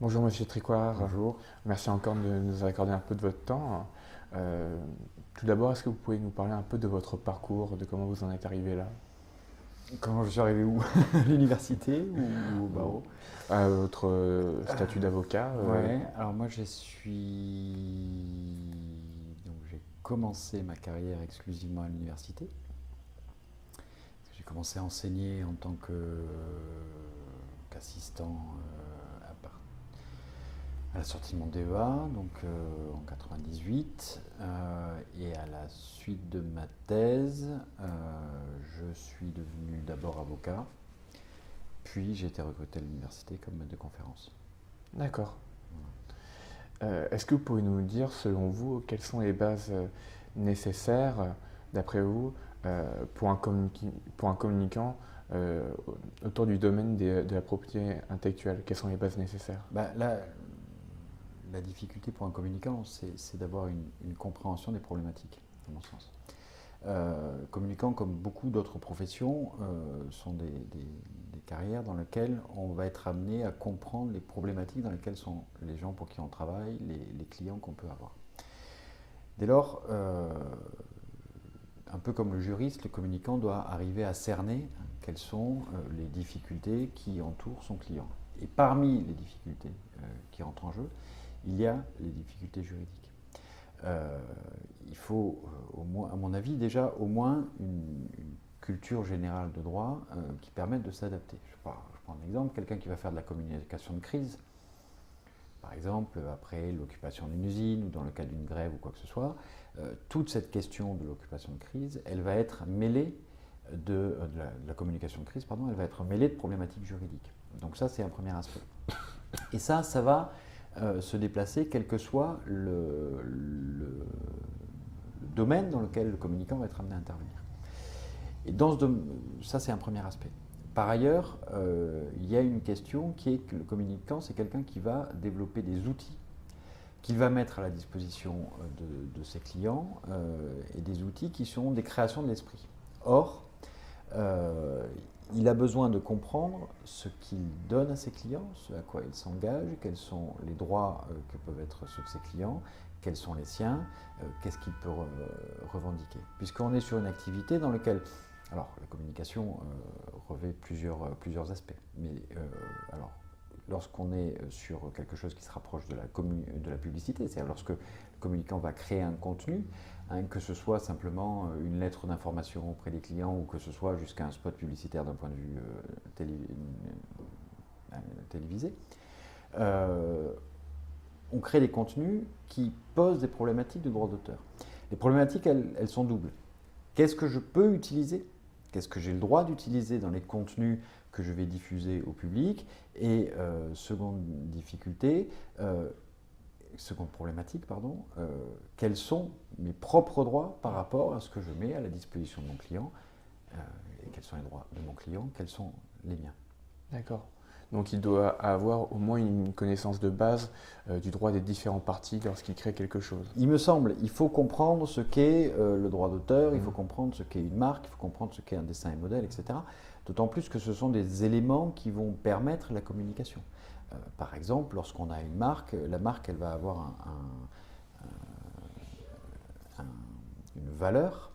Bonjour Monsieur Tricoire, Bonjour. merci encore de nous accorder un peu de votre temps. Euh, Tout d'abord, est-ce que vous pouvez nous parler un peu de votre parcours, de comment vous en êtes arrivé là, Comment je suis arrivé où? À l'université ou au ou barreau? à votre statut d'avocat Ouais, alors moi Donc j'ai commencé ma carrière exclusivement à l'université. J'ai commencé à enseigner en tant qu'assistant à la sortie de mon DEA, donc en 98. Et à la suite de ma thèse, je suis devenu d'abord avocat. Puis j'ai été recruté à l'université comme maître de conférence. D'accord. Est-ce que vous pouvez nous dire, selon vous, quelles sont les bases nécessaires, d'après vous, pour un communicant autour du domaine de la propriété intellectuelle? Quelles sont les bases nécessaires? La difficulté pour un communicant, c'est d'avoir une compréhension des problématiques, à mon sens. Communicants, comme beaucoup d'autres professions, sont des carrières dans lesquelles on va être amené à comprendre les problématiques dans lesquelles sont les gens pour qui on travaille, les clients qu'on peut avoir. Dès lors, un peu comme le juriste, le communicant doit arriver à cerner quelles sont les difficultés qui entourent son client. Et parmi les difficultés qui entrent en jeu, il y a les difficultés juridiques. Euh, il faut, au moins, à mon avis, déjà au moins une culture générale de droit qui permette de s'adapter. Je prends un exemple, quelqu'un qui va faire de la communication de crise, par exemple après l'occupation d'une usine ou dans le cas d'une grève ou quoi que ce soit, toute cette question de l'occupation de crise, elle va être mêlée de la communication de crise, pardon, elle va être mêlée de problématiques juridiques. Donc ça, c'est un premier aspect. Et ça va se déplacer quel que soit le domaine dans lequel le communicant va être amené à intervenir. Et ça, c'est un premier aspect. Par ailleurs, il y a une question qui est que le communicant, c'est quelqu'un qui va développer des outils qu'il va mettre à la disposition de ses clients et des outils qui sont des créations de l'esprit. Or, euh, il a besoin de comprendre ce qu'il donne à ses clients, ce à quoi il s'engage, quels sont les droits que peuvent être ceux de ses clients, quels sont les siens, qu'est-ce qu'il peut revendiquer. Puisqu'on est sur une activité dans laquelle, alors la communication revêt plusieurs aspects, mais alors lorsqu'on est sur quelque chose qui se rapproche de la publicité, c'est-à-dire lorsque le communicant va créer un contenu, que ce soit simplement une lettre d'information auprès des clients ou que ce soit jusqu'à un spot publicitaire d'un point de vue télévisé, euh, on crée des contenus qui posent des problématiques de droit d'auteur. Les problématiques, elles sont doubles. Qu'est-ce que je peux utiliser? Qu'est-ce que j'ai le droit d'utiliser dans les contenus que je vais diffuser au public? Et seconde difficulté, seconde problématique, pardon, quels sont mes propres droits par rapport à ce que je mets à la disposition de mon client et quels sont les droits de mon client, quels sont les miens. D'accord. Donc il doit avoir au moins une connaissance de base du droit des différentes parties lorsqu'il crée quelque chose. Il me semble, il faut comprendre ce qu'est le droit d'auteur, il faut comprendre ce qu'est une marque, il faut comprendre ce qu'est un dessin et modèle, etc. D'autant plus que ce sont des éléments qui vont permettre la communication. Par exemple, lorsqu'on a une marque, la marque, elle va avoir une valeur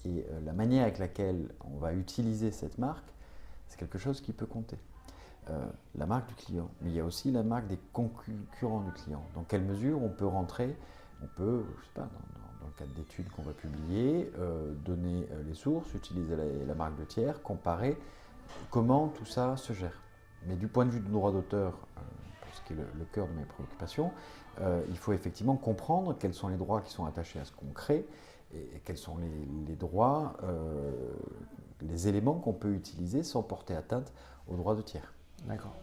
et la manière avec laquelle on va utiliser cette marque, c'est quelque chose qui peut compter. La marque du client, mais il y a aussi la marque des concurrents du client. Dans quelle mesure on peut rentrer, on peut, je sais pas, dans le cadre d'études qu'on va publier, donner les sources, utiliser la marque de tiers, comparer comment tout ça se gère. Mais du point de vue du droit d'auteur, pour ce qui est le cœur de mes préoccupations, il faut effectivement comprendre quels sont les droits qui sont attachés à ce qu'on crée et quels sont les droits, les éléments qu'on peut utiliser sans porter atteinte aux droits de tiers. D'accord.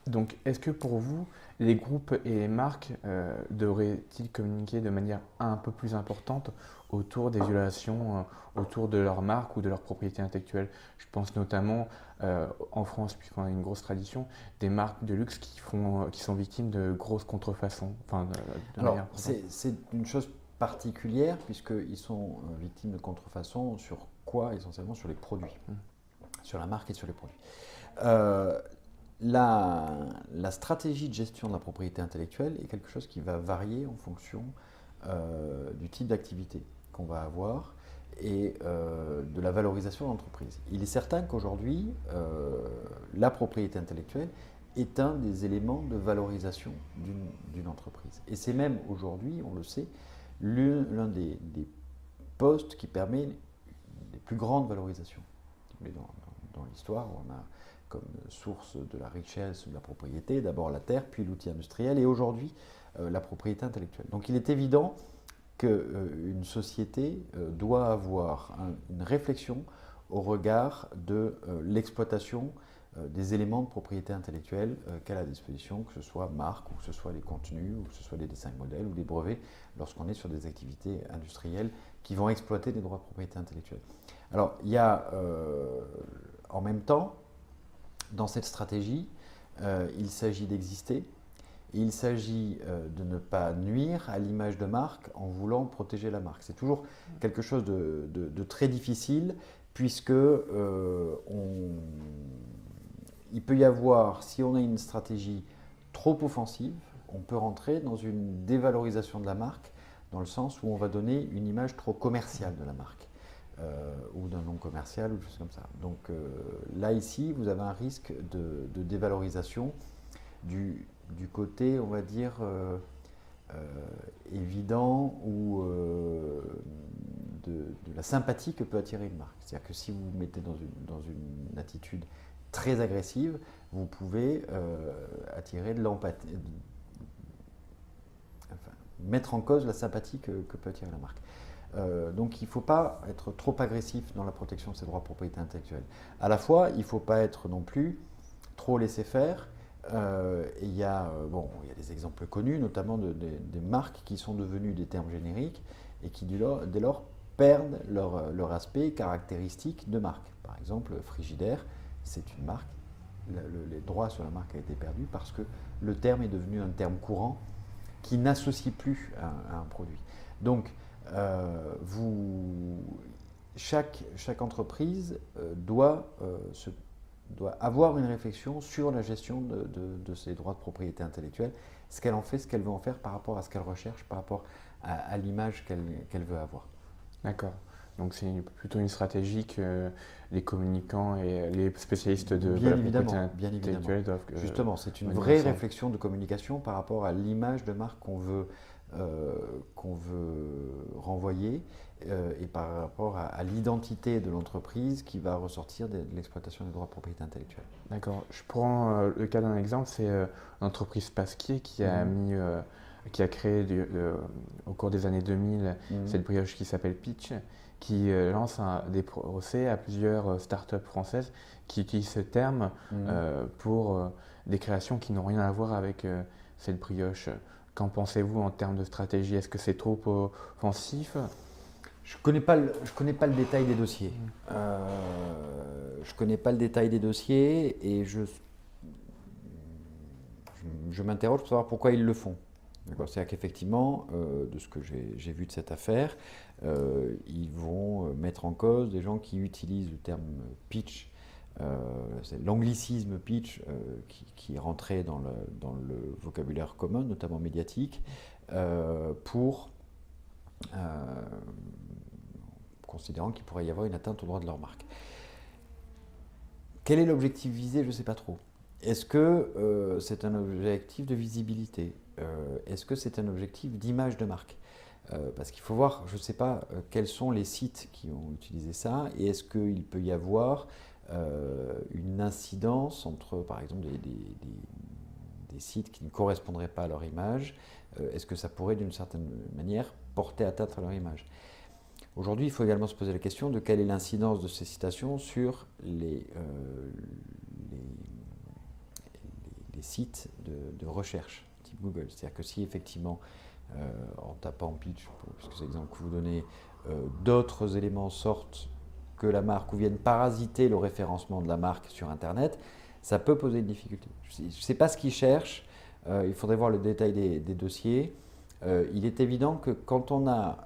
Donc, est-ce que pour vous, les groupes et les marques devraient-ils communiquer de manière un peu plus importante autour des violations, autour de leur marque ou de leur propriété intellectuelle? Je pense notamment en France, puisqu'on a une grosse tradition, des marques de luxe qui sont victimes de grosses contrefaçons, enfin de Alors, manière importante. c'est une chose particulière puisqu'ils sont victimes de contrefaçon sur quoi? Essentiellement sur les produits, Mm. sur la marque et sur les produits. Euh, la stratégie de gestion de la propriété intellectuelle est quelque chose qui va varier en fonction du type d'activité qu'on va avoir et de la valorisation de l'entreprise. Il est certain qu'aujourd'hui, la propriété intellectuelle est un des éléments de valorisation d'une entreprise. Et c'est même aujourd'hui, on le sait, l'un des postes qui permet les plus grandes valorisations. Mais dans l'histoire, on a comme source de la richesse, de la propriété, d'abord la terre, puis l'outil industriel, et aujourd'hui la propriété intellectuelle. Donc il est évident qu'une société doit avoir une réflexion au regard de l'exploitation des éléments de propriété intellectuelle qu'elle a à disposition, que ce soit marque, ou que ce soit les contenus, ou que ce soit les dessins de modèles, ou des brevets, lorsqu'on est sur des activités industrielles qui vont exploiter des droits de propriété intellectuelle. Alors, il y a en même temps, dans cette stratégie, il s'agit d'exister, et il s'agit de ne pas nuire à l'image de marque en voulant protéger la marque. C'est toujours quelque chose de très difficile, puisque il peut y avoir, si on a une stratégie trop offensive, on peut rentrer dans une dévalorisation de la marque, dans le sens où on va donner une image trop commerciale de la marque, ou d'un nom commercial, ou des choses comme ça. Donc là, ici, vous avez un risque de dévalorisation du côté, on va dire, évident, ou de la sympathie que peut attirer une marque. C'est-à-dire que si vous vous mettez dans une attitude très agressive, vous pouvez attirer de l'empathie, enfin, mettre en cause la sympathie que peut attirer la marque. Donc il ne faut pas être trop agressif dans la protection de ces droits de propriété intellectuelle. À la fois, il ne faut pas être non plus trop laisser faire. Il y a des exemples connus, notamment des marques qui sont devenues des termes génériques et qui dès lors perdent leur aspect caractéristique de marque. Par exemple, Frigidaire, c'est une marque. Les droits sur la marque a été perdu parce que le terme est devenu un terme courant qui n'associe plus à un produit. Donc, chaque entreprise doit avoir une réflexion sur la gestion de ses droits de propriété intellectuelle, ce qu'elle en fait, ce qu'elle veut en faire par rapport à ce qu'elle recherche, par rapport à l'image qu'elle veut avoir. D'accord. Donc c'est plutôt une stratégie que les communicants et les spécialistes de la propriété intellectuelle doivent. Justement, c'est une vraie réflexion de communication par rapport à l'image de marque qu'on veut renvoyer et par rapport à l'identité de l'entreprise qui va ressortir de l'exploitation des droits de propriété intellectuelle. D'accord. Je prends le cas d'un exemple, c'est l'entreprise Pasquier qui a créé au cours des années 2000 cette brioche qui s'appelle Pitch, qui lance des procès à plusieurs startups françaises qui utilisent ce terme pour des créations qui n'ont rien à voir avec cette brioche. Qu'en pensez-vous en termes de stratégie? Est-ce que c'est trop offensif? Je connais pas le détail des dossiers. Je connais pas le détail des dossiers et je m'interroge pour savoir pourquoi ils le font. C'est-à-dire qu'effectivement, de ce que j'ai vu de cette affaire, ils vont mettre en cause des gens qui utilisent le terme pitch, c'est l'anglicisme pitch qui est rentré dans le vocabulaire commun, notamment médiatique, considérant qu'il pourrait y avoir une atteinte au droit de leur marque. Quel est l'objectif visé? Je ne sais pas trop. Est-ce que c'est un objectif de visibilité? Est-ce que c'est un objectif d'image de marque? Parce qu'il faut voir, je ne sais pas quels sont les sites qui ont utilisé ça, et est-ce qu'il peut y avoir une incidence entre, par exemple, des sites qui ne correspondraient pas à leur image? Est-ce que ça pourrait, d'une certaine manière, porter atteinte à leur image? Aujourd'hui, il faut également se poser la question de quelle est l'incidence de ces citations sur les sites de recherche type Google. C'est-à-dire que si effectivement, en tapant pitch, puisque c'est l'exemple que vous donnez, d'autres éléments sortent que la marque ou viennent parasiter le référencement de la marque sur Internet, ça peut poser une difficulté. Je ne sais pas ce qu'ils cherchent, il faudrait voir le détail des dossiers. Il est évident que quand on a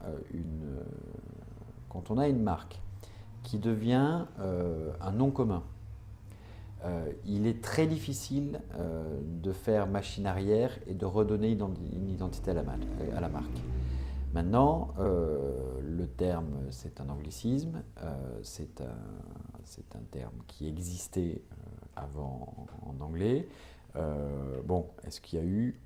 une marque qui devient un nom commun, il est très difficile de faire machine arrière et de redonner une identité à la marque. Maintenant, le terme, c'est un anglicisme, c'est un terme qui existait avant en anglais. Bon, est-ce qu'il y a eu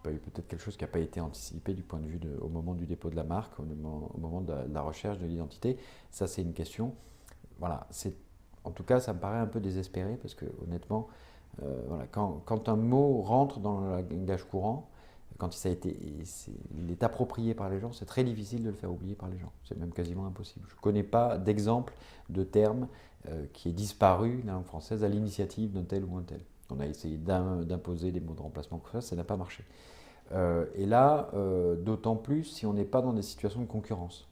peut-être quelque chose qui n'a pas été anticipé du point de vue au moment du dépôt de la marque, au moment de la recherche de l'identité? Ça, c'est une question. Voilà, en tout cas, ça me paraît un peu désespéré parce que honnêtement, voilà, quand un mot rentre dans le langage courant, quand il est approprié par les gens, c'est très difficile de le faire oublier par les gens. C'est même quasiment impossible. Je ne connais pas d'exemple de terme qui est disparu de la langue française à l'initiative d'un tel ou un tel. On a essayé d'imposer des mots de remplacement pour ça n'a pas marché. Et là, d'autant plus si on n'est pas dans des situations de concurrence.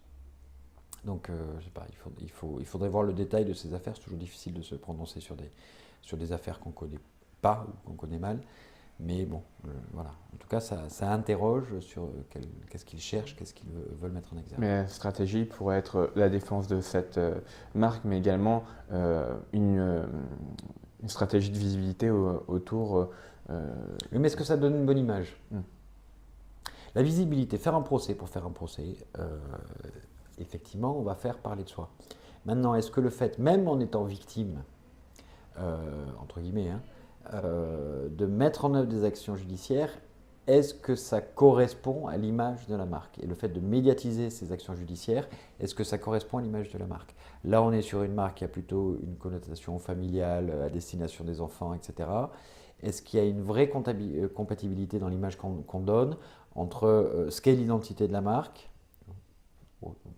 Donc, je sais pas, il faudrait voir le détail de ces affaires. C'est toujours difficile de se prononcer sur des affaires qu'on ne connaît pas ou qu'on connaît mal. Mais bon, voilà. En tout cas, ça interroge sur qu'est-ce qu'ils cherchent, qu'est-ce qu'ils veulent mettre en exergue. Mais la stratégie pourrait être la défense de cette marque, mais également une stratégie de visibilité autour. Mais est-ce que ça donne une bonne image? La visibilité, faire un procès pour faire un procès, effectivement, on va faire parler de soi. Maintenant, est-ce que le fait, même en étant victime, entre guillemets, de mettre en œuvre des actions judiciaires, est-ce que ça correspond à l'image de la marque? Et le fait de médiatiser ces actions judiciaires, est-ce que ça correspond à l'image de la marque? Là, on est sur une marque qui a plutôt une connotation familiale, à destination des enfants, etc. Est-ce qu'il y a une vraie compatibilité dans l'image qu'on donne entre ce qu'est l'identité de la marque,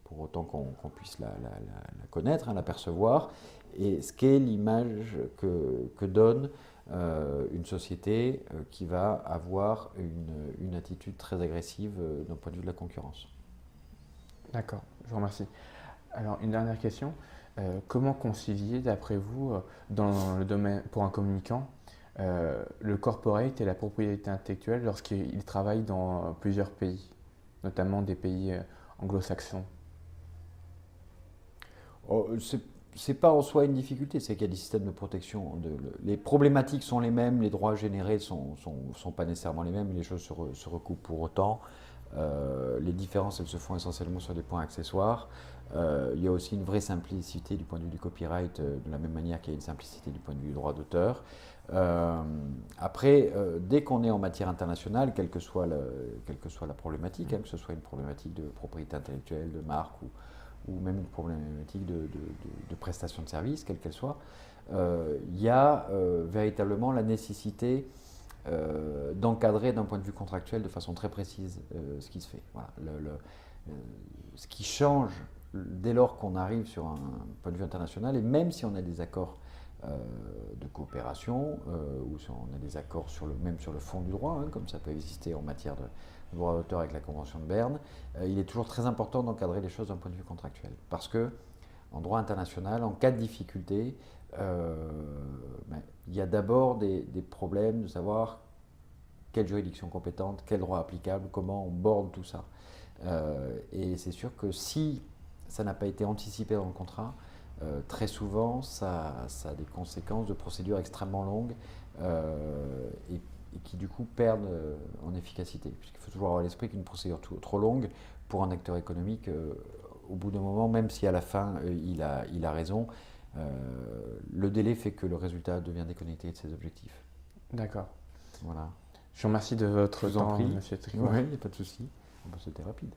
pour autant qu'on puisse la connaître, la percevoir, et ce qu'est l'image que donne une société qui va avoir une attitude très agressive d'un point de vue de la concurrence. D'accord, je vous remercie. Alors, une dernière question. Comment concilier, d'après vous, dans le domaine, pour un communicant, le corporate et la propriété intellectuelle lorsqu'il travaille dans plusieurs pays, notamment des pays anglo-saxons? C'est pas en soi une difficulté, c'est qu'il y a des systèmes de protection. Les problématiques sont les mêmes, les droits générés sont pas nécessairement les mêmes, les choses se recoupent pour autant. Les différences, elles se font essentiellement sur des points accessoires. Il y a aussi une vraie simplicité du point de vue du copyright, de la même manière qu'il y a une simplicité du point de vue du droit d'auteur. Après, dès qu'on est en matière internationale, quelle que soit la problématique, que ce soit une problématique de propriété intellectuelle, de marque ou même une problématique de prestation de service, quelle qu'elle soit, il y a véritablement la nécessité d'encadrer d'un point de vue contractuel de façon très précise ce qui se fait. Voilà. Ce qui change dès lors qu'on arrive sur un point de vue international, et même si on a des accords de coopération, ou si on a des accords même sur le fond du droit, comme ça peut exister en matière de droit d'auteur avec la Convention de Berne, il est toujours très important d'encadrer les choses d'un point de vue contractuel. Parce que, en droit international, en cas de difficulté, il y a d'abord des problèmes de savoir quelle juridiction compétente, quel droit applicable, comment on borde tout ça. Et c'est sûr que si ça n'a pas été anticipé dans le contrat, très souvent, ça a des conséquences de procédures extrêmement longues et qui du coup perdent en efficacité. Puisqu'il faut toujours avoir à l'esprit qu'une procédure trop longue, pour un acteur économique, au bout d'un moment, même si à la fin il a raison, le délai fait que le résultat devient déconnecté de ses objectifs. D'accord. Voilà. Je vous remercie de votre temps, prie. Monsieur Tricot. Oui, il n'y a pas de souci. C'était rapide.